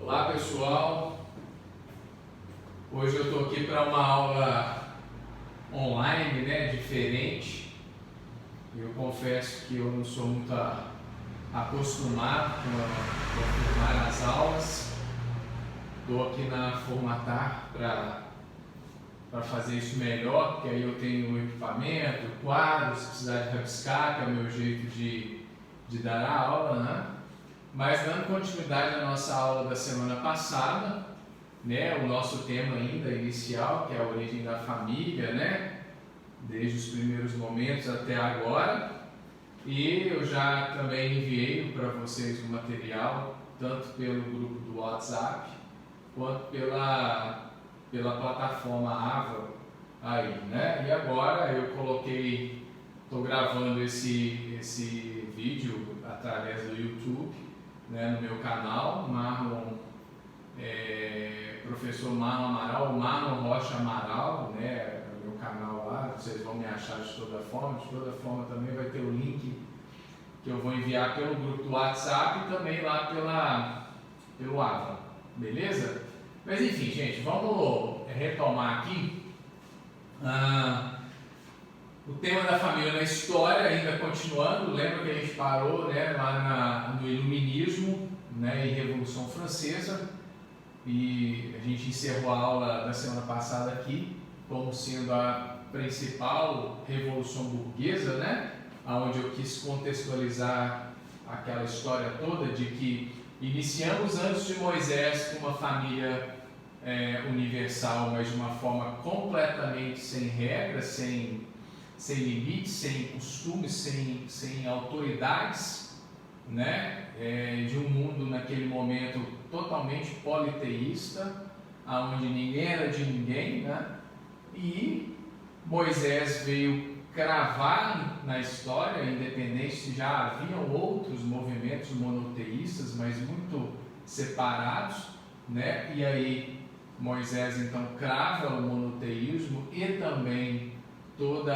Olá pessoal, hoje eu estou aqui para uma aula online, diferente. Eu confesso que eu não sou muito acostumado com filmar as aulas. Estou aqui na Formatar para fazer isso melhor, porque aí eu tenho o equipamento, o quadro, se precisar de rabiscar, que é o meu jeito de dar a aula, né? Mas dando continuidade à nossa aula da semana passada, o nosso tema ainda inicial, que é a origem da família, desde os primeiros momentos até agora. E eu já também enviei para vocês o material, tanto pelo grupo do WhatsApp, quanto pela plataforma AVA aí, E agora eu estou gravando esse vídeo através do YouTube, no meu canal, professor Marlon Amaral, o Marlon Rocha Amaral, no meu canal lá, vocês vão me achar de toda forma também vai ter o link que eu vou enviar pelo grupo do WhatsApp e também lá pelo AVA, beleza? Mas enfim, gente, vamos retomar aqui o tema da família na história, ainda continuando. Lembra que a gente parou lá no Iluminismo e Revolução Francesa, e a gente encerrou a aula da semana passada aqui como sendo a principal revolução burguesa, onde eu quis contextualizar aquela história toda de que iniciamos antes de Moisés com uma família universal, mas de uma forma completamente sem regras, sem limites, sem costumes, sem autoridades, de um mundo naquele momento totalmente politeísta, onde ninguém era de ninguém, E Moisés veio cravar na história, independente se já haviam outros movimentos monoteístas, mas muito separados, E aí Moisés então crava o monoteísmo e também todo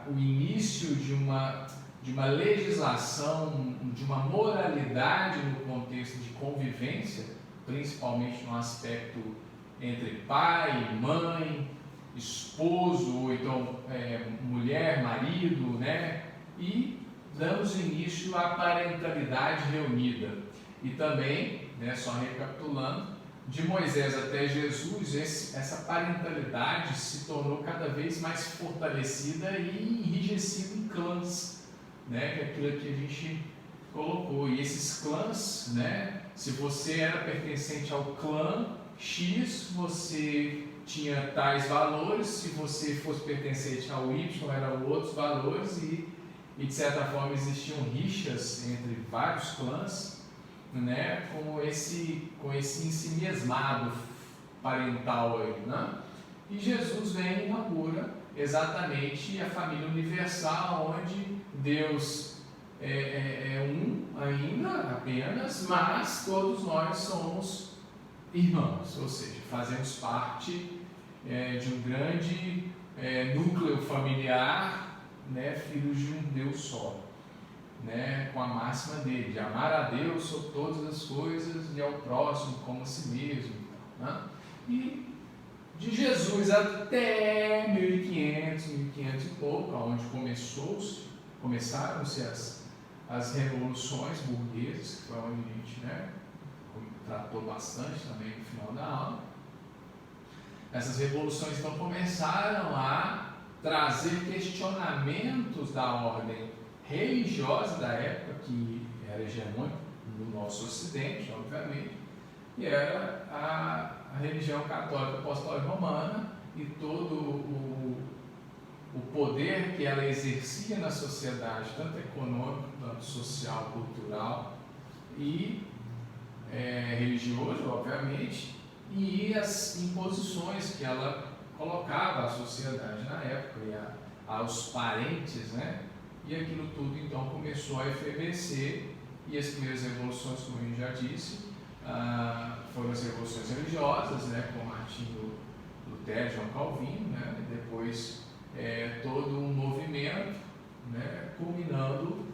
o início de uma legislação, de uma moralidade no contexto de convivência, principalmente no aspecto entre pai, mãe, esposo, ou então mulher, marido, E damos início à parentalidade reunida. E também, só recapitulando, de Moisés até Jesus, essa parentalidade se tornou cada vez mais fortalecida e enrijecida em clãs, que é aquilo que a gente colocou. E esses clãs, se você era pertencente ao clã X, você tinha tais valores; se você fosse pertencente ao Y, eram outros valores, e de certa forma existiam rixas entre vários clãs, com esse ensimesmado parental aí, E Jesus vem e inaugura exatamente a família universal, onde Deus é um ainda, apenas, mas todos nós somos irmãos, ou seja, fazemos parte de um grande núcleo familiar, filhos de um Deus só. Com a máxima dele, de amar a Deus sobre todas as coisas e ao próximo como a si mesmo. E de Jesus até 1500 e pouco, onde começaram-se as revoluções burguesas, que foi onde a gente tratou bastante também no final da aula. Essas revoluções então começaram a trazer questionamentos da ordem religiosa da época, que era hegemônica no nosso ocidente, obviamente, e era a religião católica apostólica romana e todo o poder que ela exercia na sociedade, tanto econômico, tanto social, cultural e religioso, obviamente, e as imposições que ela colocava à sociedade na época e aos parentes, E aquilo tudo então começou a efervescer, e as primeiras revoluções, como a gente já disse, foram as revoluções religiosas, com Martinho Lutero, João Calvino, e depois todo um movimento, culminando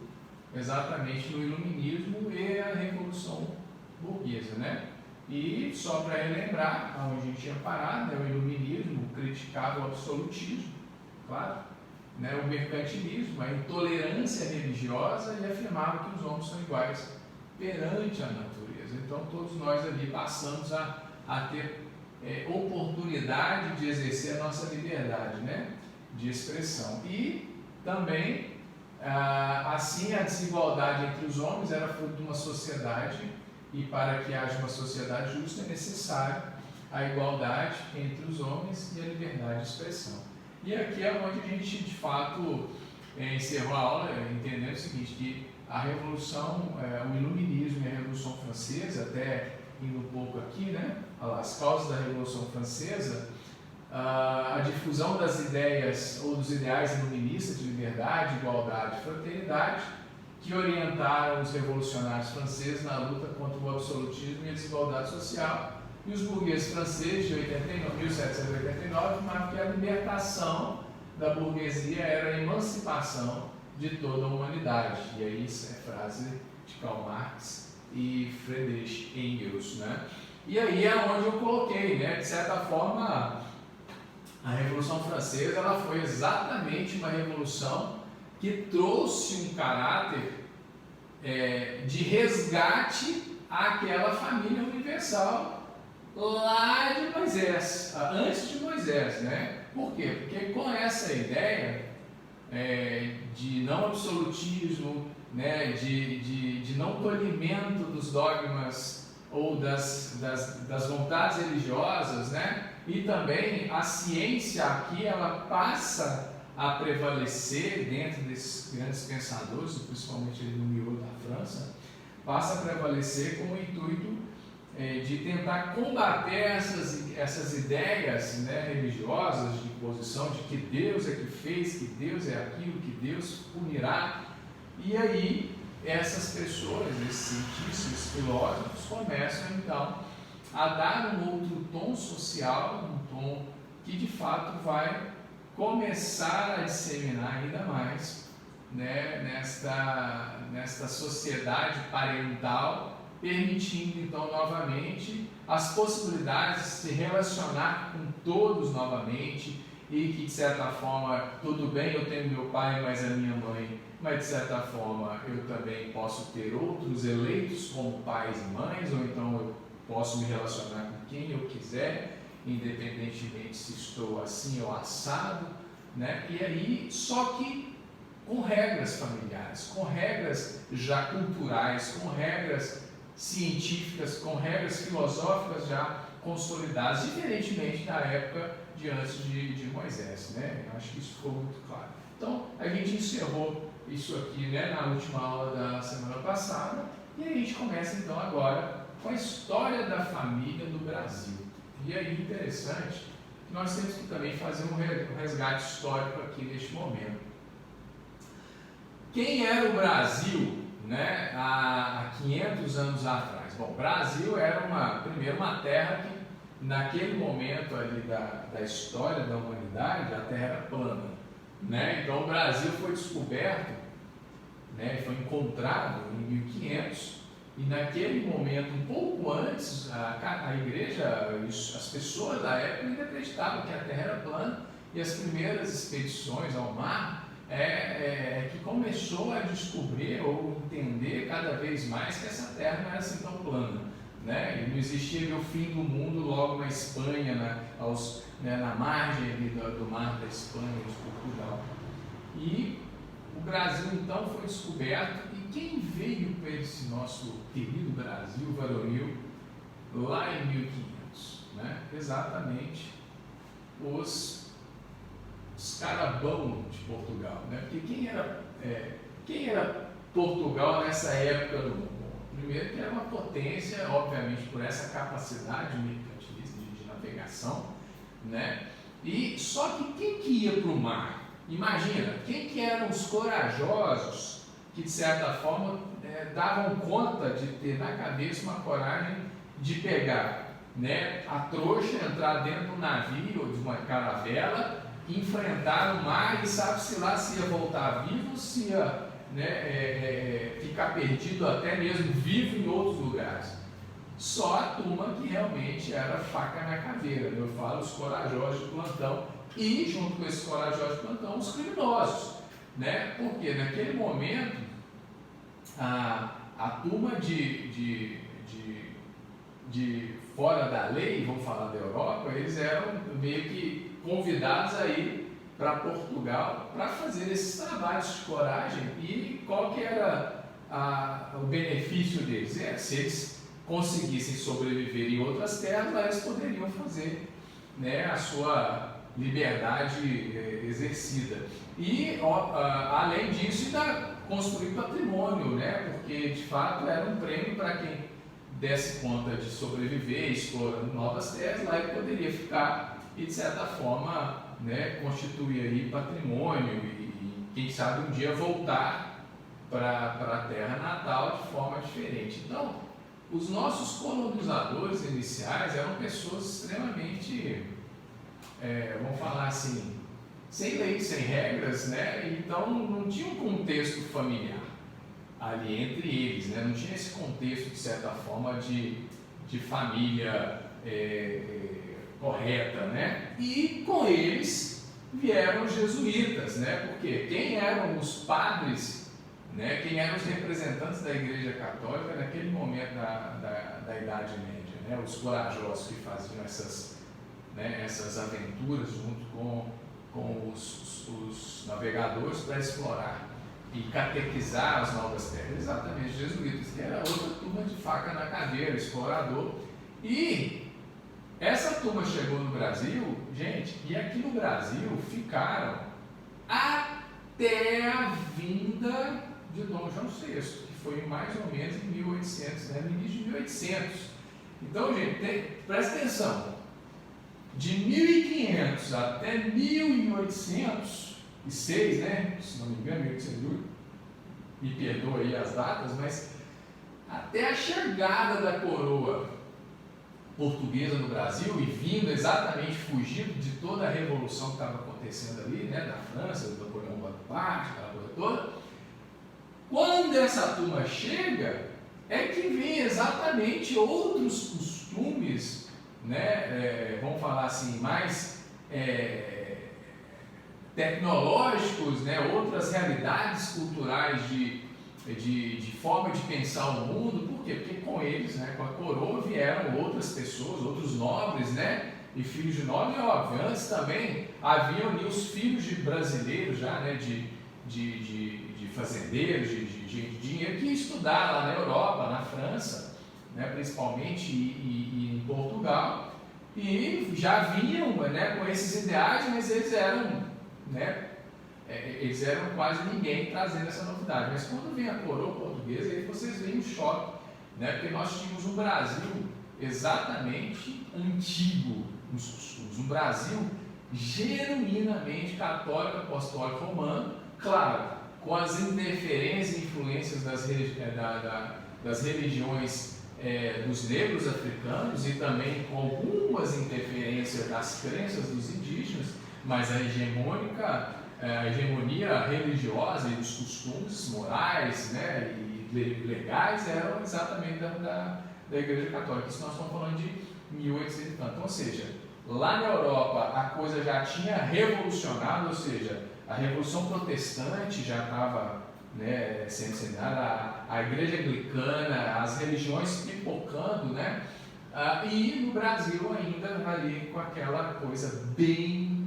exatamente no Iluminismo e a Revolução Burguesa, E só para relembrar, onde a gente tinha parado, né, o iluminismo criticava o absolutismo, claro, né, o mercantilismo, a intolerância religiosa e afirmava que os homens são iguais perante a natureza. Então todos nós ali passamos a ter oportunidade de exercer a nossa liberdade, né, de expressão. E também, assim, a desigualdade entre os homens era fruto de uma sociedade, e para que haja uma sociedade justa é necessário a igualdade entre os homens e a liberdade de expressão. E aqui é onde a gente, de fato, encerrou a aula entendendo o seguinte, que a Revolução, o Iluminismo e a Revolução Francesa, até indo um pouco aqui, né, as causas da Revolução Francesa, a difusão das ideias ou dos ideais iluministas de liberdade, igualdade e fraternidade, que orientaram os revolucionários franceses na luta contra o absolutismo e a desigualdade social, e os burgueses franceses de 1789 afirmavam que a libertação da burguesia era a emancipação de toda a humanidade. E aí isso é frase de Karl Marx e Friedrich Engels, né? E aí é onde eu coloquei, né? De certa forma, a Revolução Francesa ela foi exatamente uma revolução que trouxe um caráter de resgate àquela família universal lá de Moisés, antes de Moisés, né? Por quê? Porque com essa ideia de não absolutismo, né? de não polimento dos dogmas ou das vontades religiosas, né? E também a ciência aqui ela passa a prevalecer dentro desses grandes pensadores, principalmente no miolo da França, passa a prevalecer com o intuito de tentar combater essas ideias, né, religiosas de posição de que Deus é que fez, que Deus é aquilo, que Deus punirá. E aí essas pessoas, esses cientistas, esses filósofos começam então a dar um outro tom social, um tom que de fato vai começar a disseminar ainda mais, né, nesta sociedade parental, permitindo então novamente as possibilidades de se relacionar com todos novamente e que de certa forma, tudo bem, eu tenho meu pai, mas a minha mãe, mas de certa forma eu também posso ter outros eleitos como pais e mães, ou então eu posso me relacionar com quem eu quiser, independentemente se estou assim ou assado, né? E aí, só que com regras familiares, com regras já culturais, com regras científicas, com regras filosóficas já consolidadas, diferentemente da época de antes de Moisés, né? Eu acho que isso ficou muito claro. Então, a gente encerrou isso aqui, né, na última aula da semana passada, e a gente começa então agora com a história da família no Brasil. E aí, interessante, nós temos que também fazer um resgate histórico aqui neste momento. Quem era o Brasil, né, há 500 anos atrás? Bom, o Brasil era primeiro uma terra que, naquele momento ali da história da humanidade, a terra era plana, né? Então o Brasil foi descoberto, né, foi encontrado em 1500, e naquele momento, um pouco antes, a igreja, as pessoas da época ainda acreditavam que a terra era plana, e as primeiras expedições ao mar que começou a descobrir ou entender cada vez mais que essa terra não era assim tão plana, né? E não existia o fim do mundo logo na Espanha, na margem ali do mar da Espanha, de Portugal. E o Brasil então foi descoberto, e quem veio para esse nosso querido Brasil varonil lá em 1500? Né? Exatamente os escarabão de Portugal, né? Porque quem era Portugal nessa época do mundo? Primeiro que era uma potência, obviamente por essa capacidade mercantilista de navegação, né? E só que quem que ia para o mar? Imagina, quem que eram os corajosos que de certa forma davam conta de ter na cabeça uma coragem de pegar, né, a trouxa, entrar dentro de um navio ou de uma caravela, enfrentar o mar e sabe-se lá se ia voltar vivo, se ia, né, ficar perdido até mesmo vivo em outros lugares. só a turma que realmente era faca na caveira. Eu falo os corajosos de plantão e, junto com esses corajosos de plantão, os criminosos, né? Porque naquele momento a turma de fora da lei, vamos falar da Europa, eles eram meio que convidados a ir para Portugal para fazer esses trabalhos de coragem. E qual que era o benefício deles? Se eles conseguissem sobreviver em outras terras, lá eles poderiam fazer, né, a sua liberdade exercida. E além disso, ainda construir patrimônio, né, porque de fato era um prêmio para quem desse conta de sobreviver, explorando novas terras, lá ele poderia ficar e, de certa forma, né, constituir aí patrimônio e quem sabe um dia voltar para a terra natal de forma diferente. Então, os nossos colonizadores iniciais eram pessoas extremamente, vamos falar assim, sem lei, sem regras, né? Então não tinha um contexto familiar ali entre eles, né? Não tinha esse contexto, de certa forma, de família correta, né? E com eles vieram os jesuítas, né? Porque quem eram os padres, né? Quem eram os representantes da Igreja Católica naquele momento da Idade Média, né? Os corajosos que faziam essas aventuras junto com os navegadores para explorar e catequizar as novas terras, exatamente os jesuítas, que era outra turma de faca na caveira, explorador. E essa turma chegou no Brasil, gente, e aqui no Brasil ficaram até a vinda de Dom João VI, que foi mais ou menos em 1800, né, no início de 1800. Então, gente, presta atenção, de 1500 até 1806, né, se não me engano, 1808, me perdoa aí as datas, mas até a chegada da coroa portuguesa no Brasil e vindo exatamente fugindo de toda a revolução que estava acontecendo ali, né, da França, do Napoleão Bonaparte, aquela coisa toda. Quando essa turma chega, é que vem exatamente outros costumes, né, vamos falar assim, mais tecnológicos, né, outras realidades culturais de forma de pensar o mundo. Por quê? Porque com eles, né, com a coroa, vieram outras pessoas, outros nobres, né, e filhos de nobres, óbvio. Antes também haviam ali os filhos de brasileiros já, né, de fazendeiros, de dinheiro, que estudaram lá na Europa, na França, né, principalmente, e em Portugal, e já vinham, né, com esses ideais, mas eles eram, né, eles eram quase ninguém trazendo essa novidade. Mas quando vem a coroa portuguesa, aí vocês veem o choque, né, porque nós tínhamos um Brasil exatamente antigo nos costumes, um Brasil genuinamente católico, apostólico, romano, claro, com as interferências e influências das religiões dos negros africanos e também com algumas interferências das crenças dos indígenas, mas a hegemonia religiosa e dos costumes morais, né, e legais eram exatamente da Igreja Católica. Isso nós estamos falando de 1800 e tanto. Então, ou seja, lá na Europa a coisa já tinha revolucionado, ou seja, a Revolução Protestante já estava, né, sendo semeada, a Igreja Anglicana, as religiões pipocando, né, e no Brasil ainda ali com aquela coisa bem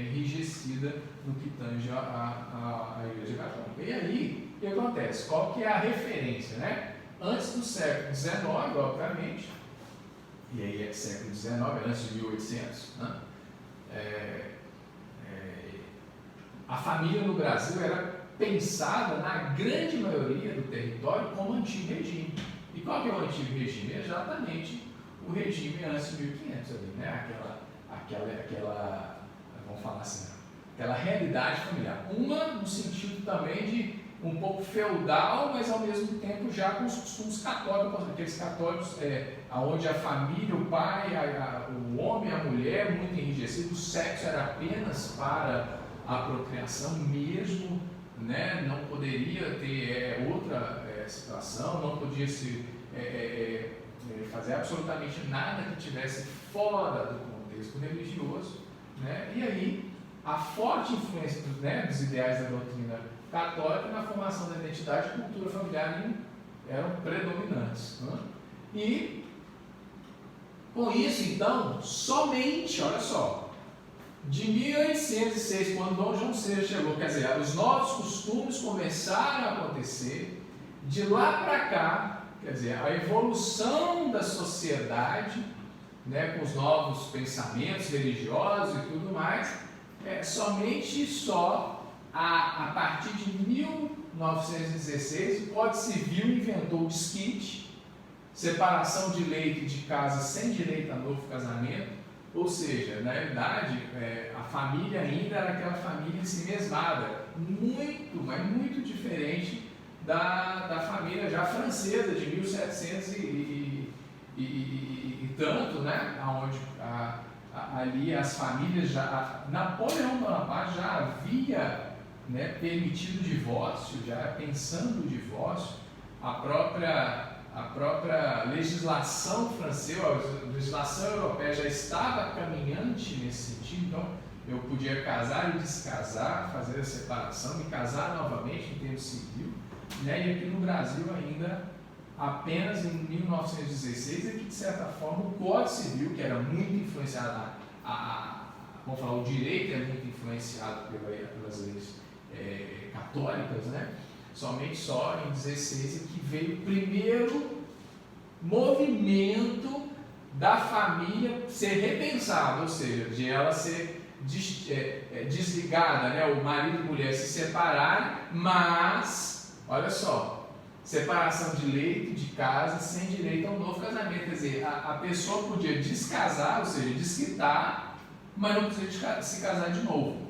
enrijecida no que tange a Igreja Católica. E aí, o que acontece? Qual que é a referência, né? Antes do século XIX, obviamente, e aí é século XIX, antes de 1800, né? A família no Brasil era pensada, na grande maioria do território, como antigo regime. E qual que é o antigo regime? Exatamente o regime antes de 1500, ali, né? Aquela, vamos falar assim, aquela realidade familiar. Uma no sentido também de um pouco feudal, mas ao mesmo tempo já com os costumes católicos, aqueles católicos onde a família, o pai, o homem, a mulher, muito enrijecido, o sexo era apenas para a procriação mesmo, né? Não poderia ter outra situação, não podia se fazer absolutamente nada que estivesse fora do contexto religioso, né? E aí a forte influência dos ideais da doutrina católica na formação da identidade e cultura familiar eram predominantes, né? E com isso, então, somente, olha só, de 1806, quando Dom João VI chegou, quer dizer, os novos costumes começaram a acontecer, de lá para cá, quer dizer, a evolução da sociedade, né, com os novos pensamentos religiosos e tudo mais, somente a partir de 1916, o Código Civil inventou o desquite, separação de leito de casa sem direito a novo casamento, ou seja, na realidade, a família ainda era aquela família ensimesmada, mas muito diferente da família já francesa de 1700 e tanto, né? Onde ali as famílias Napoleão Bonaparte já havia, né, permitido o divórcio, já pensando o divórcio, a própria legislação francesa, a legislação europeia já estava caminhante nesse sentido, então eu podia casar e descasar, fazer a separação e casar novamente em termos civil, né? E aqui no Brasil ainda, apenas em 1916, é que de certa forma o Código Civil, que era muito influenciado, vamos falar, o direito é muito influenciado pelas leis católicas, né? Somente só em 16 é que veio o primeiro movimento da família ser repensado, ou seja, de ela ser desligada, né? O marido e a mulher se separarem, mas, olha só, separação de leito, de casa, sem direito a um novo casamento. Quer dizer, a pessoa podia descasar, ou seja, desquitar, mas não precisa se casar de novo.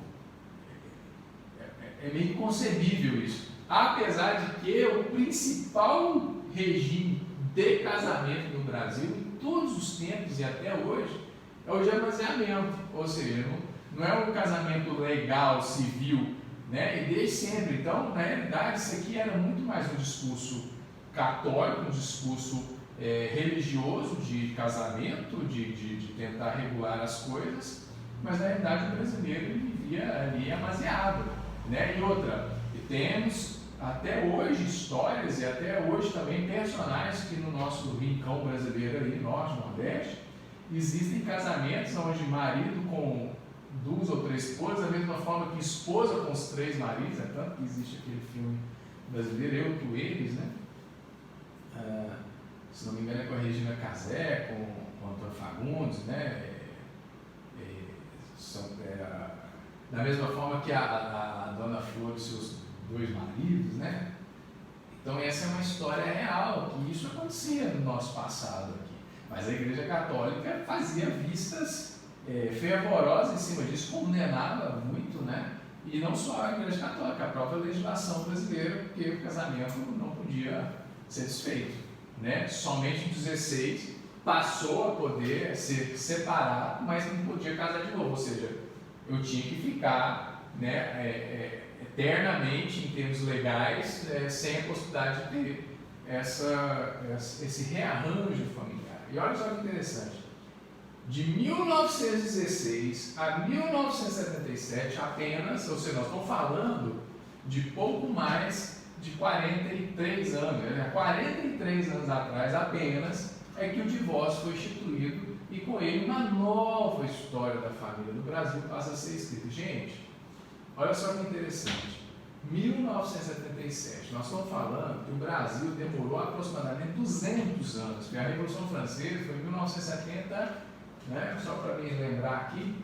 É meio inconcebível isso. Apesar de que o principal regime de casamento no Brasil, em todos os tempos e até hoje, é o de amaziamento, ou seja, não é um casamento legal, civil, né? E desde sempre. Então, na realidade, isso aqui era muito mais um discurso católico, um discurso religioso de casamento, de tentar regular as coisas, mas na realidade o brasileiro ele vivia ali amaziado, né? E outra, temos até hoje histórias e até hoje também personagens que no nosso rincão brasileiro ali, norte, nordeste, existem casamentos onde marido com 2 ou 3 esposas, da mesma forma que esposa com os 3 maridos, é tanto que existe aquele filme brasileiro, Eu, Tu, Eles, né? Se não me engano é com a Regina Casé, com o Antônio Fagundes, né? Da mesma forma que a Dona Flor e seus 2 maridos, né? Então essa é uma história real, que isso acontecia no nosso passado aqui. Mas a Igreja Católica fazia vistas fervorosas em cima disso, condenava muito, né? E não só a Igreja Católica, a própria legislação brasileira, porque o casamento não podia ser desfeito, né? Somente em 16 passou a poder ser separado, mas não podia casar de novo, ou seja, eu tinha que ficar, né, eternamente, em termos legais, sem a possibilidade de ter esse rearranjo familiar. E olha só que interessante, de 1916 a 1977 apenas, ou seja, nós estamos falando de pouco mais de 43 anos, né? 43 anos atrás apenas é que o divórcio foi instituído e com ele uma nova história da família do Brasil passa a ser escrita. Gente, olha só que interessante, 1977, nós estamos falando que o Brasil demorou aproximadamente 200 anos, porque a Revolução Francesa foi em 1970, né? Só para me lembrar aqui,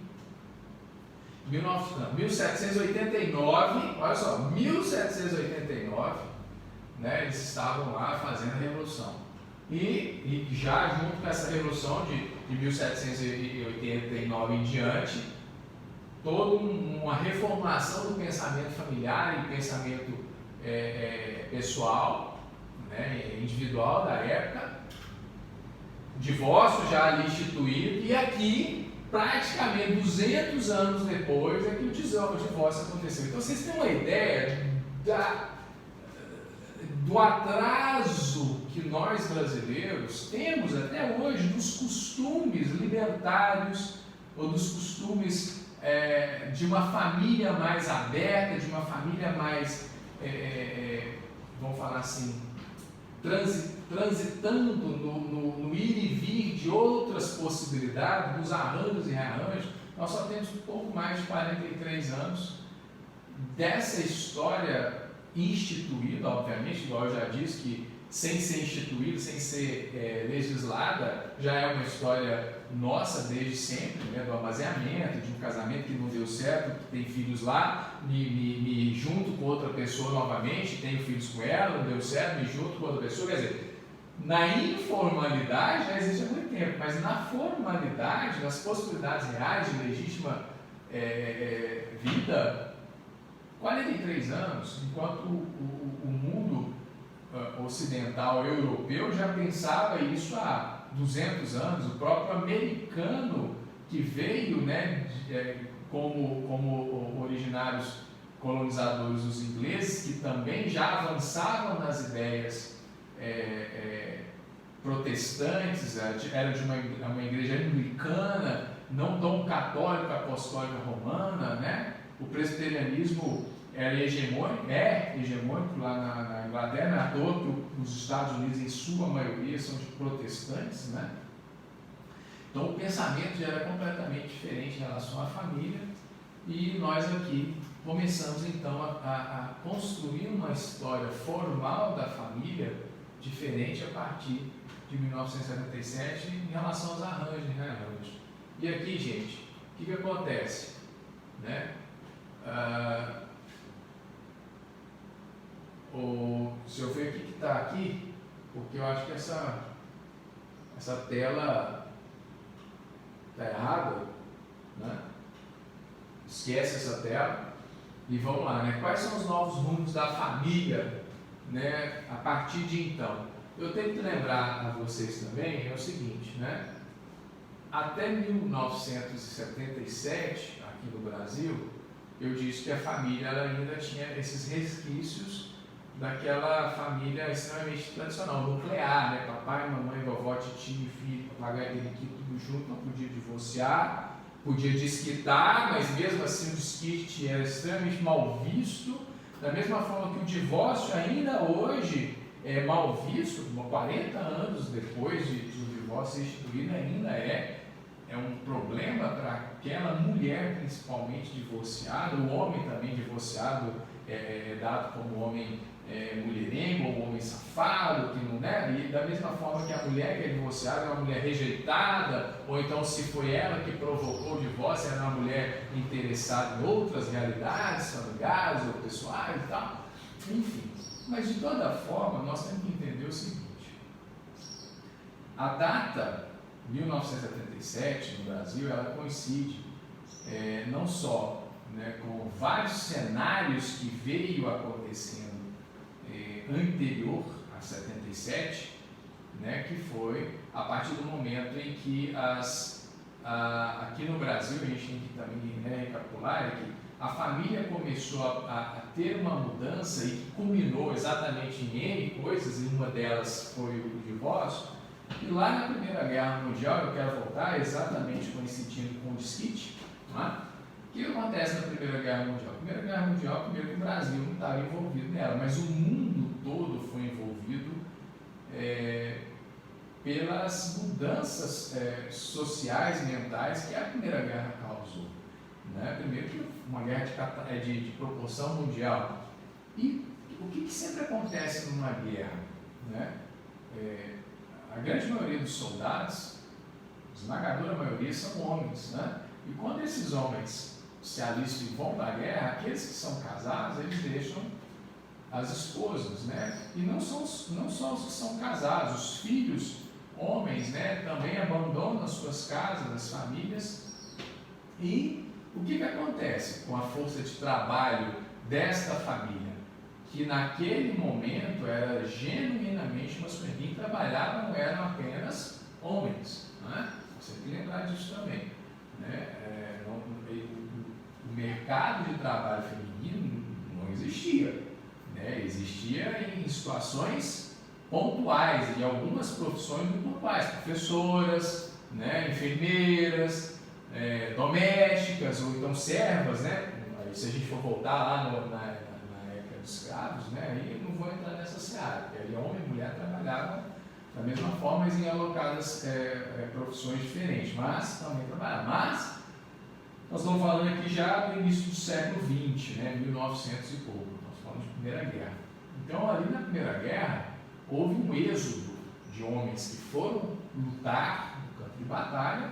1789, olha só, 1789, né? Eles estavam lá fazendo a Revolução. E já junto com essa Revolução de 1789 em diante, toda uma reformulação do pensamento familiar e pensamento pessoal, né, individual da época, divórcio já ali instituído, e aqui, praticamente 200 anos depois, é que o divórcio aconteceu. Então vocês têm uma ideia do atraso que nós brasileiros temos até hoje dos costumes libertários ou dos costumes de uma família mais aberta, de uma família mais, vamos falar assim, transitando no ir e vir de outras possibilidades, dos arranjos e rearranjos. Nós só temos um pouco mais de 43 anos dessa história instituída, obviamente, igual eu já disse, que sem ser instituída, sem ser legislada, já é uma história nossa desde sempre, né, do amaziamento, de um casamento que não deu certo, que tem filhos lá, me junto com outra pessoa novamente, tenho filhos com ela, não deu certo, me junto com outra pessoa, quer dizer, na informalidade já existe há muito tempo, mas na formalidade, nas possibilidades reais de legítima vida, 43 anos, enquanto o mundo ocidental europeu já pensava isso há 200 anos, o próprio americano que veio, né, como originários colonizadores os ingleses, que também já avançavam nas ideias protestantes, era de uma igreja anglicana, não tão católica, apostólica romana, né? O presbiterianismo é hegemônico lá na Inglaterra, não é à toa que os Estados Unidos, em sua maioria, são de protestantes, né? Então o pensamento já era completamente diferente em relação à família, e nós aqui começamos então a construir uma história formal da família diferente a partir de 1977 em relação aos arranjos e rearranjos. E aqui, gente, o que acontece? Né? Se eu ver o que está aqui, porque eu acho que essa tela está errada, né? Esquece essa tela e vamos lá, né? Quais são os novos rumos da família, né? A partir de então? Eu tenho que lembrar a vocês também o seguinte, né? Até 1977, aqui no Brasil, eu disse que a família ela ainda tinha esses resquícios daquela família extremamente tradicional, nuclear, né? Papai, mamãe, vovó, tio, filho, papagaio, periquito, tudo junto, não podia divorciar, podia desquitar, mas mesmo assim o desquite era extremamente mal visto, da mesma forma que o divórcio ainda hoje é mal visto, 40 anos depois de o divórcio ser instituído, ainda é um problema para aquela mulher principalmente divorciada, o homem também divorciado é dado como homem mulherengo ou homem safado, que não é, e da mesma forma que a mulher que é divorciada é uma mulher rejeitada, ou então se foi ela que provocou o divórcio, era uma mulher interessada em outras realidades familiares ou pessoais e tal, enfim. Mas de toda forma nós temos que entender o seguinte: a data 1977 no Brasil ela coincide não só, né, com vários cenários que veio acontecendo anterior a 77, né, que foi a partir do momento em que aqui no Brasil, a gente tem que também recapitular que a família começou a ter uma mudança e que culminou exatamente em N coisas, e uma delas foi o divórcio. E lá na Primeira Guerra Mundial, eu quero voltar exatamente coincidindo com o desquite, não é? O que acontece na Primeira Guerra Mundial? A Primeira Guerra Mundial, primeiro que o Brasil não estava envolvido nela, mas o mundo todo foi envolvido pelas mudanças sociais e mentais que a Primeira Guerra causou, né? Primeiro que uma guerra de proporção mundial. E o que sempre acontece numa guerra, né? A grande maioria dos soldados, a esmagadora maioria, são homens, né? E quando esses homens se alistam e vão para a guerra, aqueles que são casados, eles deixam as esposas, né? E não só os que são casados, os filhos, homens, né? Também abandonam as suas casas, as famílias. E o que acontece com a força de trabalho desta família? Que naquele momento era genuinamente masculino. Quem trabalhava não eram apenas homens, né? Você tem que lembrar disso também, né? O mercado de trabalho feminino não existia, né? Existia em situações pontuais, e algumas profissões muito pontuais, professoras, né, enfermeiras, domésticas, ou então servas, né? Aí, se a gente for voltar lá na época dos escravos, né, aí eu não vou entrar nessa seara, porque aí homem e mulher trabalhavam da mesma forma, mas em alocadas profissões diferentes, mas também trabalhavam. Mas nós estamos falando aqui já do início do século XX, né, 1900 e pouco, nós falamos de Primeira Guerra. Então, ali na Primeira Guerra, houve um êxodo de homens que foram lutar no campo de batalha,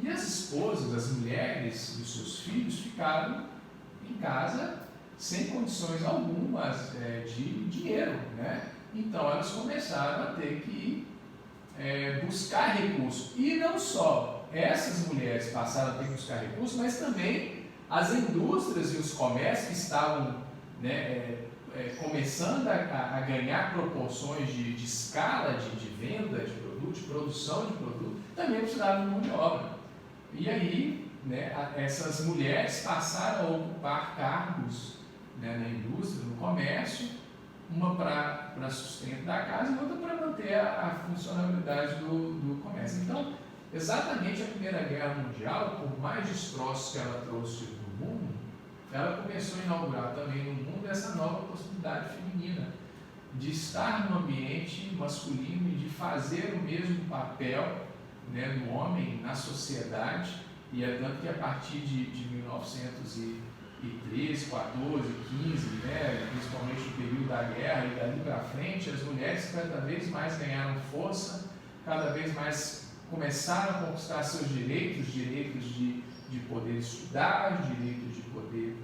e as esposas, as mulheres e os seus filhos ficaram em casa sem condições algumas de dinheiro, né? Então elas começaram a ter que buscar recursos. E não só essas mulheres passaram a ter que buscar recursos, mas também as indústrias e os comércios que estavam, né, começando a ganhar proporções de escala de venda de produto, de produção de produto, também precisavam de mão de obra. E aí, né, essas mulheres passaram a ocupar cargos, né, na indústria, no comércio, uma para sustento da casa e outra para manter a funcionalidade do comércio. Então, exatamente a Primeira Guerra Mundial, por mais destroços que ela trouxe no mundo, ela começou a inaugurar também no mundo essa nova possibilidade feminina de estar no ambiente masculino e de fazer o mesmo papel, né, do homem na sociedade. E é tanto que a partir de 1913, 14, 15, né, principalmente no período da guerra e dali para frente, as mulheres cada vez mais ganharam força, cada vez mais começaram a conquistar seus direitos de poder estudar, o direito de poder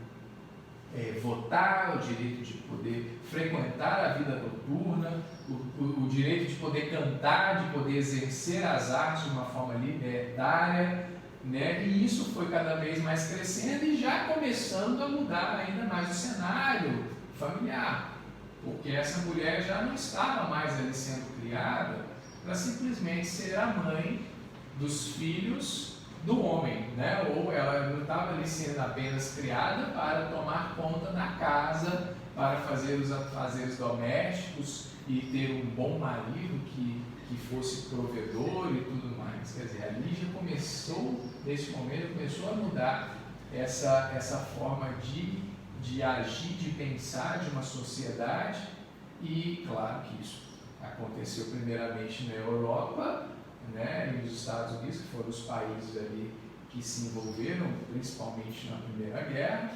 votar, o direito de poder frequentar a vida noturna, o direito de poder cantar, de poder exercer as artes de uma forma libertária, né? E isso foi cada vez mais crescendo e já começando a mudar ainda mais o cenário familiar, porque essa mulher já não estava mais ali sendo criada para simplesmente ser a mãe dos filhos do homem, né? Ou ela não estava ali sendo apenas criada para tomar conta da casa, para fazer os afazeres domésticos e ter um bom marido que fosse provedor e tudo mais. Quer dizer, ali já começou, nesse momento, começou a mudar essa forma de agir, de pensar de uma sociedade. E claro que isso aconteceu primeiramente na Europa, né, e nos Estados Unidos, que foram os países ali que se envolveram, principalmente na Primeira Guerra.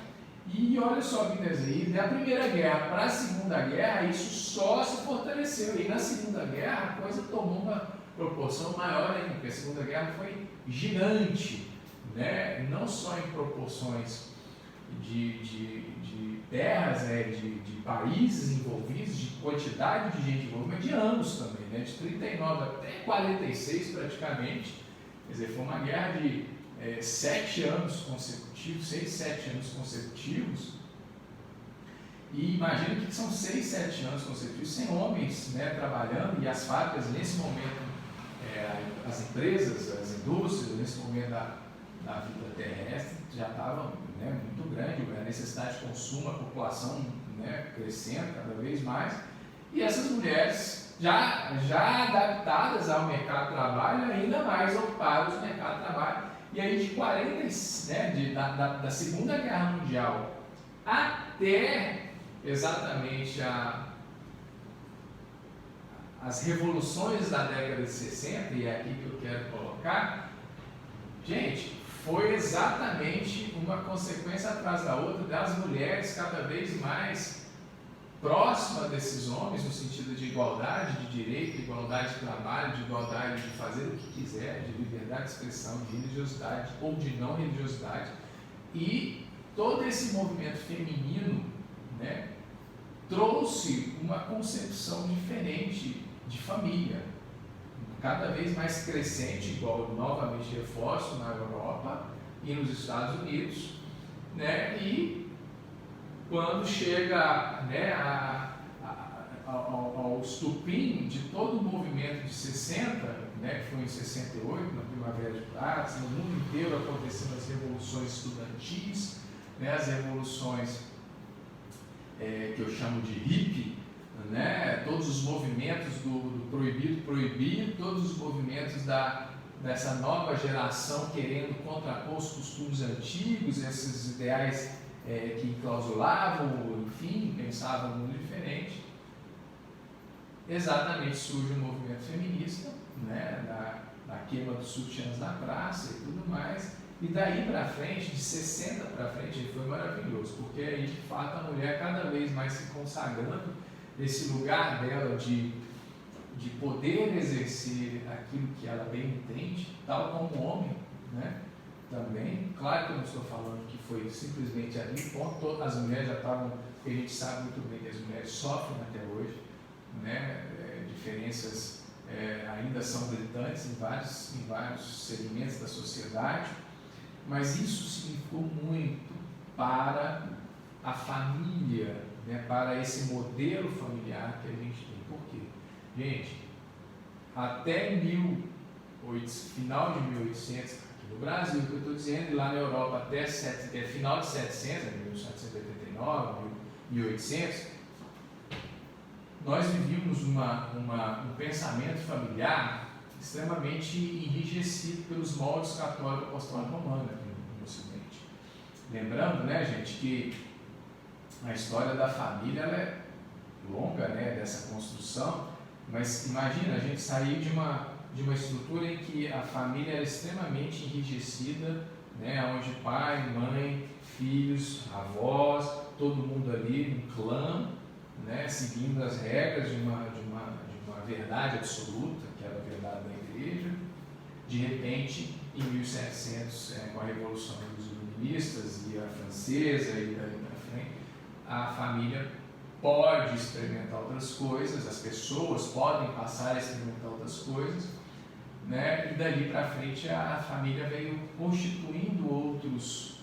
E olha só, Guilherme, aí, da Primeira Guerra para a Segunda Guerra, isso só se fortaleceu. E na Segunda Guerra a coisa tomou uma proporção maior ainda, porque a Segunda Guerra foi gigante, né? Não só em proporções de terras, né, de países envolvidos, de quantidade de gente envolvida, mas de anos também, né, de 39 até 46 praticamente. Quer dizer, foi uma guerra de 7 anos consecutivos, 6, 7 anos consecutivos. E imagina que são 6, 7 anos consecutivos sem homens, né, trabalhando, e as fábricas nesse momento, as empresas, as indústrias, nesse momento da vida terrestre já estavam, né, muito grande, a necessidade de consumo, a população, né, crescendo cada vez mais, e essas mulheres já adaptadas ao mercado de trabalho, ainda mais ocupadas no mercado de trabalho. E aí de 40, né, da Segunda Guerra Mundial até exatamente as revoluções da década de 60, e é aqui que eu quero colocar, gente, foi exatamente uma consequência atrás da outra das mulheres cada vez mais próximas desses homens, no sentido de igualdade de direito, de igualdade de trabalho, de igualdade de fazer o que quiser, de liberdade de expressão, de religiosidade ou de não religiosidade. E todo esse movimento feminino, né, trouxe uma concepção diferente de família, cada vez mais crescente, igual novamente reforço na Europa e nos Estados Unidos, né, e quando chega, né, ao estupim de todo o movimento de 60, né, que foi em 68, na Primavera de Praça, no mundo inteiro acontecendo as revoluções estudantis, né, as revoluções que eu chamo de hippie, né? Todos os movimentos do proibido, todos os movimentos dessa nova geração querendo contrapor os costumes antigos, esses ideais que enclausulavam, enfim, pensavam no mundo diferente. Exatamente surge o movimento feminista, né? da queima dos sutiãs na praça e tudo mais. E daí para frente, de 60 para frente, foi maravilhoso, porque aí de fato a mulher cada vez mais se consagrando esse lugar dela de poder exercer aquilo que ela bem entende, tal como o homem, né? Também, claro que eu não estou falando que foi simplesmente ali, ponto, as mulheres já estavam, a gente sabe muito bem que as mulheres sofrem até hoje, né? Diferenças ainda são gritantes em vários segmentos da sociedade, mas isso significou muito para a família, né? Para esse modelo familiar que a gente tem. Por quê? Gente, até final de 1800, aqui no Brasil, que eu estou dizendo, e lá na Europa até final de 700, 1789, 1800, nós vivíamos um pensamento familiar extremamente enrijecido pelos moldes católico apostólico romano aqui no Ocidente. Lembrando, né, gente, que a história da família ela é longa, né, dessa construção, mas imagina a gente sair de uma estrutura em que a família era extremamente enrijecida, né, onde pai, mãe, filhos, avós, todo mundo ali, um clã, né, seguindo as regras de uma verdade absoluta, que era a verdade da igreja. De repente, em 1700, com a Revolução dos Iluministas e a francesa e daí para frente, a família pode experimentar outras coisas, as pessoas podem passar a experimentar outras coisas, né? E dali para frente a família veio constituindo outros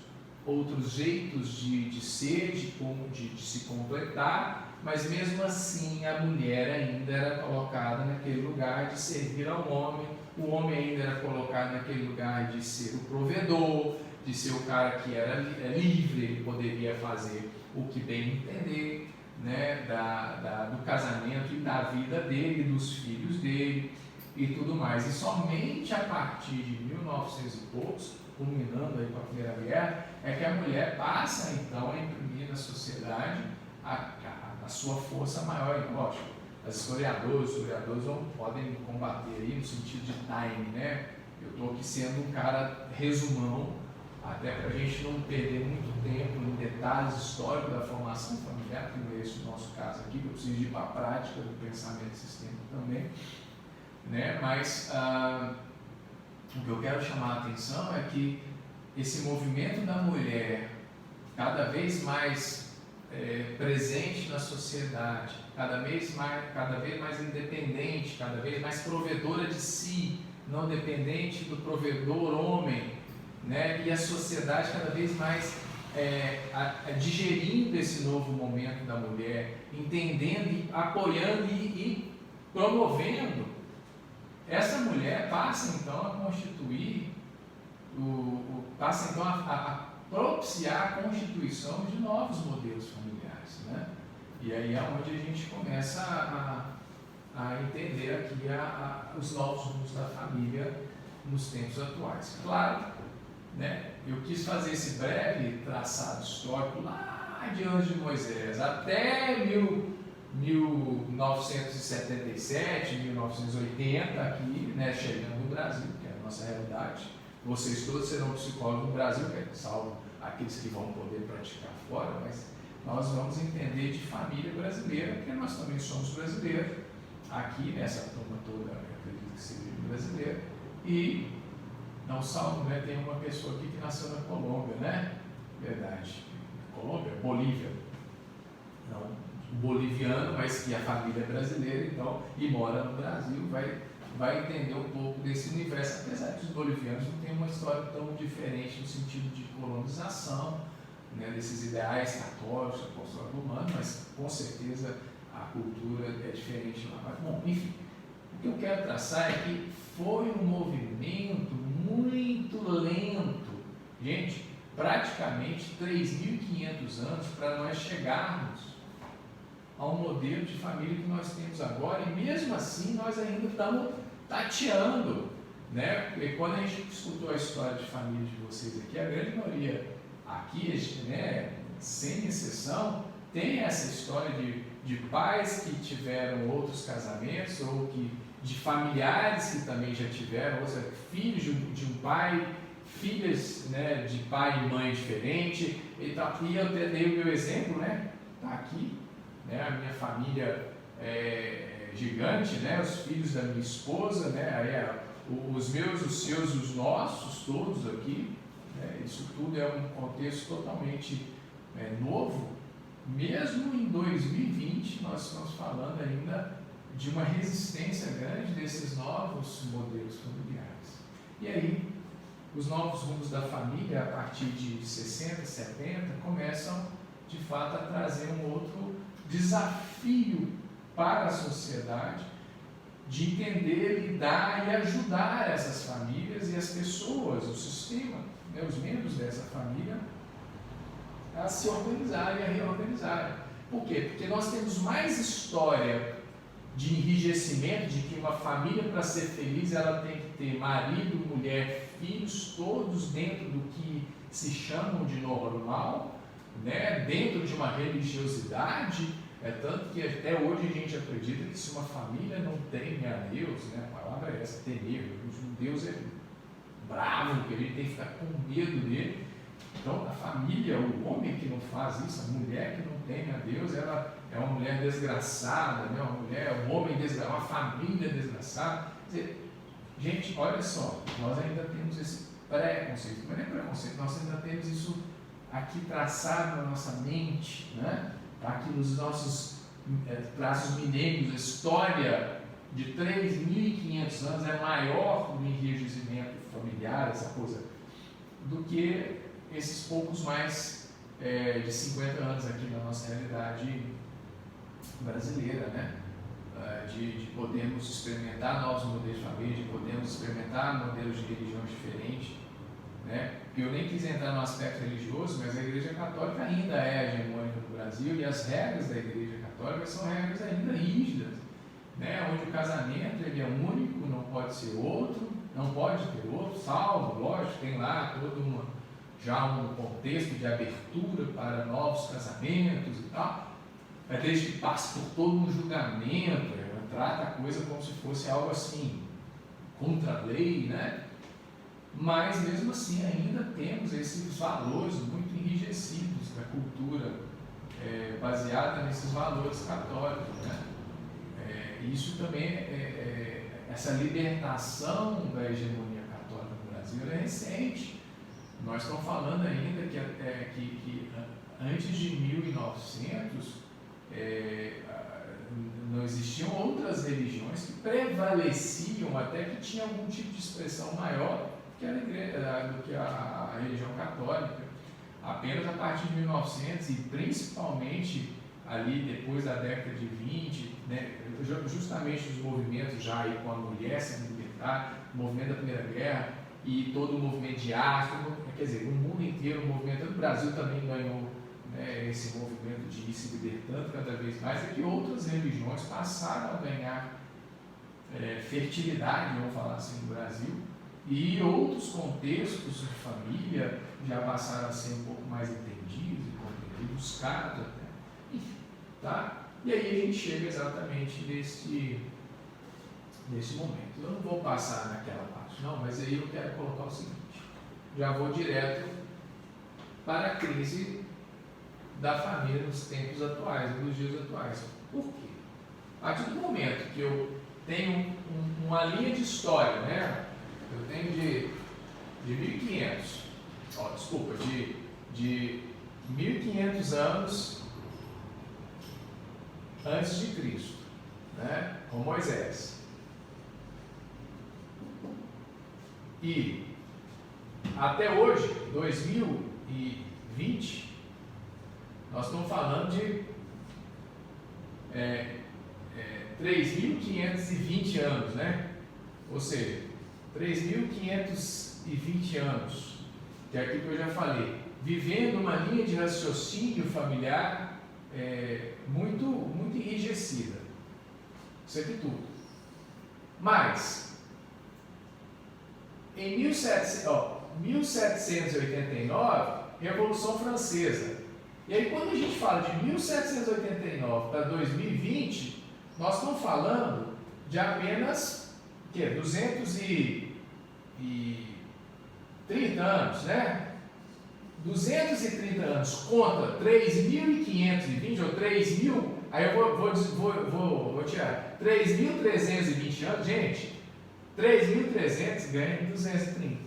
jeitos de ser, de se completar, mas mesmo assim a mulher ainda era colocada naquele lugar de servir ao homem, o homem ainda era colocado naquele lugar de ser o provedor, de ser o cara que era livre, ele poderia fazer o que bem entender, né, do casamento e da vida dele, dos filhos dele e tudo mais. E somente a partir de 1900 e poucos, culminando aí com a Primeira Guerra, é que a mulher passa então a imprimir na sociedade a sua força maior. E, lógico, os historiadores podem combater aí no sentido de time, né? Eu estou aqui sendo um cara resumão, até para a gente não perder muito tempo em detalhes históricos da formação familiar, que não é esse o nosso caso aqui, que eu preciso ir para a prática do pensamento sistêmico também, né? Mas o que eu quero chamar a atenção é que esse movimento da mulher cada vez mais presente na sociedade, cada vez mais independente, cada vez mais provedora de si, não dependente do provedor homem, né? E a sociedade cada vez mais digerindo esse novo momento da mulher, entendendo, e apoiando e promovendo. Essa mulher passa então a constituir, passa então a propiciar a constituição de novos modelos familiares, né? E aí é onde a gente começa a entender aqui os novos rumos da família nos tempos atuais. Claro, né? Eu quis fazer esse breve traçado histórico lá de antes de Moisés, até 1977, 1980, aqui, né, chegando no Brasil, que é a nossa realidade. Vocês todos serão psicólogos no Brasil, salvo aqueles que vão poder praticar fora, mas nós vamos entender de família brasileira, porque nós também somos brasileiros, aqui nessa turma toda, eu acredito que seja brasileira, e não salvo, né, tem uma pessoa aqui que nasceu na Colômbia, né? Verdade. Colômbia? Bolívia. Não, boliviano, mas que a família é brasileira, então, e mora no Brasil, vai entender um pouco desse universo, apesar que os bolivianos não têm uma história tão diferente no sentido de colonização, né, desses ideais católicos, apostólicos romanos, mas com certeza a cultura é diferente lá. Mas, bom, enfim, o que eu quero traçar é que foi um movimento muito lento, gente, praticamente 3.500 anos para nós chegarmos ao modelo de família que nós temos agora, e mesmo assim nós ainda estamos tateando, né? Porque quando a gente escutou a história de família de vocês aqui, a grande maioria aqui, né, sem exceção, tem essa história de pais que tiveram outros casamentos, ou de familiares que também já tiveram, ou seja, filhos de um pai, filhas, né, de pai e mãe diferente. E eu até dei o meu exemplo, né? Está aqui, né, a minha família é gigante, né, os filhos da minha esposa, né, os meus, os seus, os nossos, todos aqui, né, isso tudo é um contexto totalmente novo. Mesmo em 2020, nós estamos falando ainda de uma resistência grande desses novos modelos familiares. E aí, os novos rumos da família, a partir de 60, 70, começam de fato a trazer um outro desafio para a sociedade de entender, lidar e ajudar essas famílias e as pessoas, o sistema, né, os membros dessa família, a se organizarem e a reorganizarem. Por quê? Porque nós temos mais história de enrijecimento, de que uma família, para ser feliz, ela tem que ter marido, mulher, filhos, todos dentro do que se chamam de normal, né? Dentro de uma religiosidade, tanto que até hoje a gente acredita que se uma família não teme a Deus, né? A palavra é essa, temer, Deus é bravo, que a gente tem que ficar com medo dele. Então, a família, o homem que não faz isso, a mulher que não teme a Deus, ela é uma mulher desgraçada, né? Um homem desgraçado, uma família desgraçada. Quer dizer, gente, olha só, nós ainda temos esse preconceito, mas não é preconceito, nós ainda temos isso aqui traçado na nossa mente, né? Aqui nos nossos traços mineiros, a história de 3.500 anos é maior no enrijecimento familiar, essa coisa, do que esses poucos mais de 50 anos aqui na nossa realidade brasileira, né? De podermos experimentar novos modelos de família, de podermos experimentar modelos de religiões diferentes, né? Eu nem quis entrar no aspecto religioso, mas a Igreja Católica ainda é hegemônica no Brasil, e as regras da Igreja Católica são regras ainda rígidas, né? Onde o casamento ele é único, não pode ser outro, não pode ter outro, salvo, lógico, tem lá todo já um contexto de abertura para novos casamentos e tal, mas desde que passe por todo um julgamento, ela trata a coisa como se fosse algo assim, contra a lei, né? Mas mesmo assim ainda temos esses valores muito enrijecidos da cultura baseada nesses valores católicos, né? Isso também essa libertação da hegemonia católica no Brasil é recente. Nós estamos falando ainda que antes de 1900 não existiam outras religiões que prevaleciam, até que tinha algum tipo de expressão maior do que a religião católica. Apenas a partir de 1900 e principalmente ali depois da década de 20, né, justamente os movimentos já aí com a mulher sendo libertada, o movimento da Primeira Guerra e todo o movimento de arte, quer dizer, o mundo inteiro, o movimento do Brasil também ganhou, né, esse movimento de ir se libertando cada vez mais, é que outras religiões passaram a ganhar fertilidade, vamos falar assim, no Brasil, e outros contextos de família já passaram a ser um pouco mais entendidos e buscados até. Enfim, tá? E aí a gente chega exatamente nesse momento. Eu não vou passar naquela parte, não, mas aí eu quero colocar o seguinte: já vou direto para a crise da família nos tempos atuais, nos dias atuais. Por quê? A partir do momento que eu tenho uma linha de história, né? Eu tenho de 1500, de 1500 anos antes de Cristo, né? Com Moisés. E até hoje, 2020, nós estamos falando de 3.520 anos, né? Ou seja, 3.520 anos, que é aquilo que eu já falei, vivendo uma linha de raciocínio familiar muito enrijecida. Isso aqui tudo. Mas, em 1789, Revolução Francesa. E aí, quando a gente fala de 1789 para 2020, nós estamos falando de apenas 230 anos, né? 230 anos contra 3.520 ou 3.000, aí eu vou tirar 3.320 anos, gente, 3.300 ganha 230.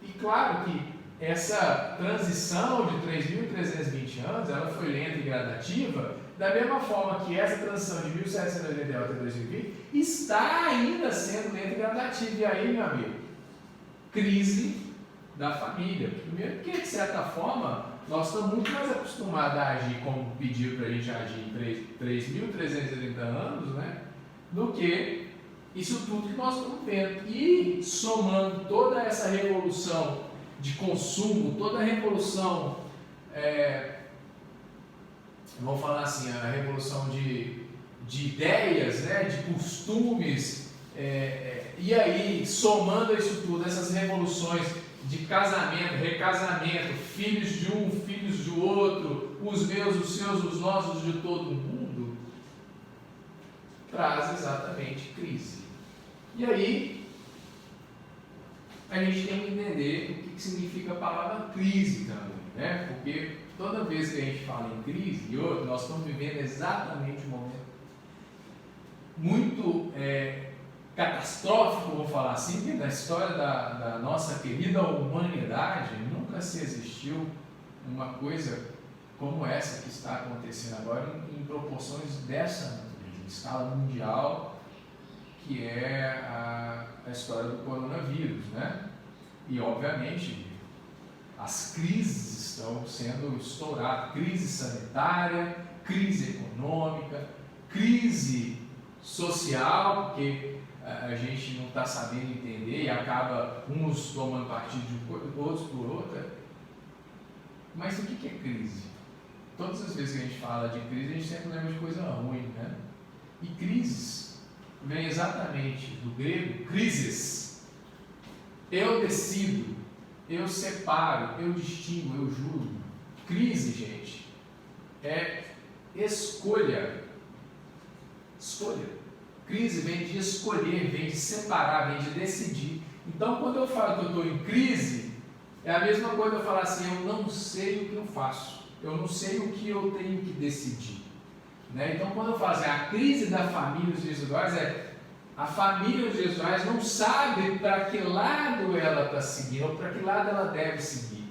E claro que essa transição de 3.320 anos, ela foi lenta e gradativa, da mesma forma que essa transição de 1789 até 2020 está ainda sendo lenta e gradativa. E aí, meu amigo, crise da família. Primeiro porque, de certa forma, nós estamos muito mais acostumados a agir como pediu para a gente agir em 3.330 anos, né, do que isso tudo que nós estamos vendo. E somando toda essa revolução de consumo, toda a revolução, vamos falar assim, a revolução de ideias, né, de costumes, e aí somando isso tudo, essas revoluções de casamento, recasamento, filhos de um, filhos do outro, os meus, os seus, os nossos, de todo mundo, traz exatamente crise. E aí, a gente tem que entender o que significa a palavra crise também, né? Porque toda vez que a gente fala em crise, e outro, nós estamos vivendo exatamente um momento muito catastrófico, vou falar assim, que na história da nossa querida humanidade nunca se existiu uma coisa como essa que está acontecendo agora em proporções dessa natureza, em escala mundial, que é a história do coronavírus, né? E obviamente as crises estão sendo estouradas, crise sanitária, crise econômica, crise social, porque a gente não está sabendo entender e acaba uns tomando partido de outros por outra. Mas o que é crise? Todas as vezes que a gente fala de crise, a gente sempre lembra de coisa ruim, né? E crises vem exatamente do grego crises. Eu decido, eu separo, eu distingo, eu julgo. Crise, gente, é escolha. Escolha. Crise vem de escolher, vem de separar, vem de decidir. Então, quando eu falo que eu estou em crise, é a mesma coisa eu falar assim, eu não sei o que eu faço, eu não sei o que eu tenho que decidir. Né? Então, quando eu falo assim, a crise da família dos dias atuais a família dos dias atuais não sabe para que lado ela está seguindo, ou para que lado ela deve seguir.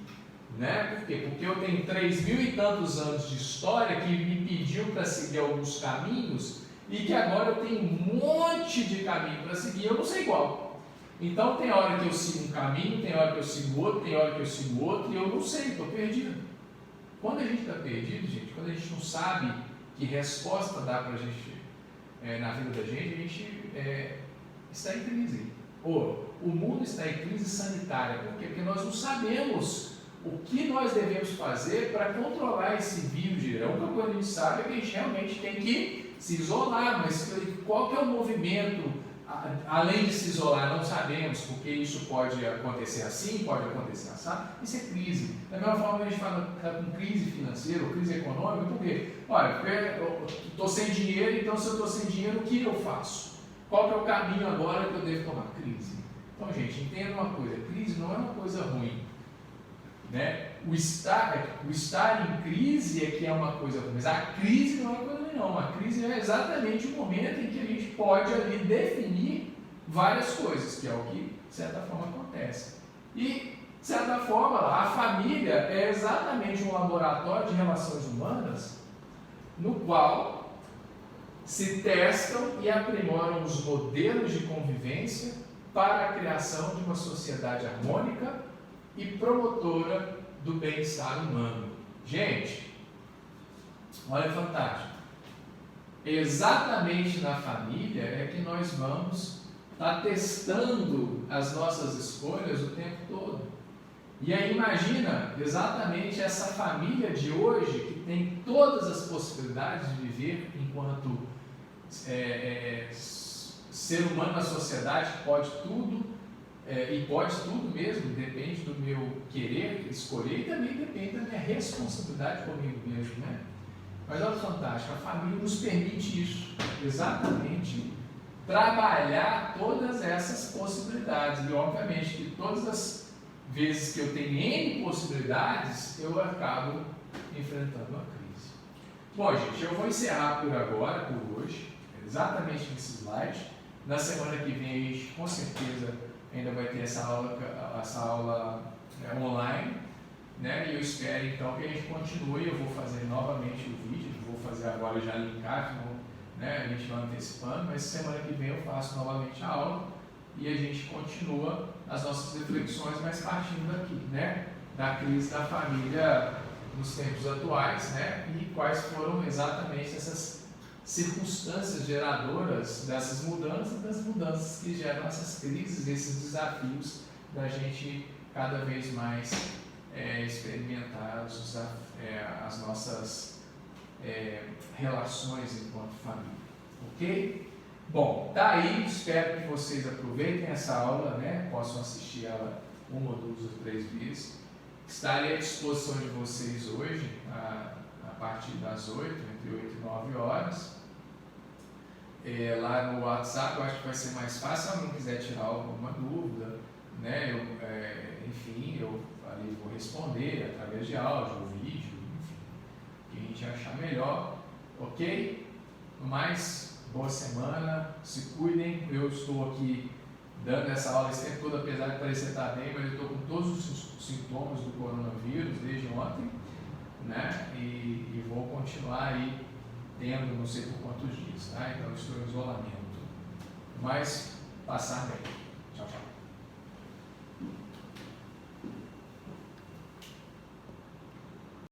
Né? Por quê? Porque eu tenho 3.000 e tantos anos de história que me pediu para seguir alguns caminhos, e que agora eu tenho um monte de caminho para seguir, eu não sei qual. Então tem hora que eu sigo um caminho, tem hora que eu sigo outro, tem hora que eu sigo outro, e eu não sei, estou perdido. Quando a gente está perdido, gente, quando a gente não sabe que resposta dá para a gente na vida da gente, a gente está em crise. Ou o mundo está em crise sanitária. Por quê? Porque nós não sabemos o que nós devemos fazer para controlar esse vírus. A única coisa que a gente sabe é que a gente realmente tem que se isolar, mas qual que é o movimento, além de se isolar, não sabemos, porque isso pode acontecer assim, pode acontecer assim, isso é crise. Da mesma forma que a gente fala com crise financeira ou crise econômica, por quê? Olha, eu estou sem dinheiro, então se eu estou sem dinheiro, o que eu faço? Qual que é o caminho agora que eu devo tomar? Crise. Então, gente, entenda uma coisa, crise não é uma coisa ruim. Né? O estar em crise é que é uma coisa ruim, mas a crise não é coisa ruim, não. A crise é exatamente o momento em que a gente pode ali definir várias coisas, que é o que, de certa forma, acontece. E, de certa forma, a família é exatamente um laboratório de relações humanas no qual se testam e aprimoram os modelos de convivência para a criação de uma sociedade harmônica e promotora do bem-estar humano. Gente, olha, fantástico. Exatamente na família é que nós vamos estar testando as nossas escolhas o tempo todo. E aí imagina exatamente essa família de hoje que tem todas as possibilidades de viver enquanto ser humano na sociedade, pode tudo, e pode tudo mesmo, depende do meu querer, escolher, e também depende da minha responsabilidade comigo mesmo, né? Mas olha que fantástico, a família nos permite isso, exatamente, trabalhar todas essas possibilidades. E obviamente que todas as vezes que eu tenho N possibilidades, eu acabo enfrentando uma crise. Bom, gente, eu vou encerrar por agora, por hoje, exatamente nesse slide. Na semana que vem, a gente com certeza ainda vai ter essa aula online, né? E eu espero então que a gente continue. Eu vou fazer novamente o vídeo, vou fazer agora já linkar, né? A gente vai antecipando, mas semana que vem eu faço novamente a aula e a gente continua as nossas reflexões, mas partindo daqui, né? Da crise da família nos tempos atuais, né? E quais foram exatamente essas circunstâncias geradoras dessas mudanças, das mudanças que geram essas crises, esses desafios da gente cada vez mais experimentar as nossas relações enquanto família, ok? Bom, tá aí, espero que vocês aproveitem essa aula, né? Possam assistir ela 1 ou 2 ou 3 vezes. Estarei à disposição de vocês hoje, a partir das 8, entre 8 e 9 horas. Lá no WhatsApp, eu acho que vai ser mais fácil, se alguém quiser tirar alguma dúvida, né? Enfim, eu ali vou responder através de áudio, ou vídeo, enfim, o que a gente achar melhor, ok? Mas, boa semana, se cuidem. Eu estou aqui dando essa aula esse tempo todo, apesar de parecer estar bem, mas eu estou com todos os sintomas do coronavírus desde ontem, né? E vou continuar aí tendo não sei por quantos dias, tá? Então estou em isolamento, mas passar bem.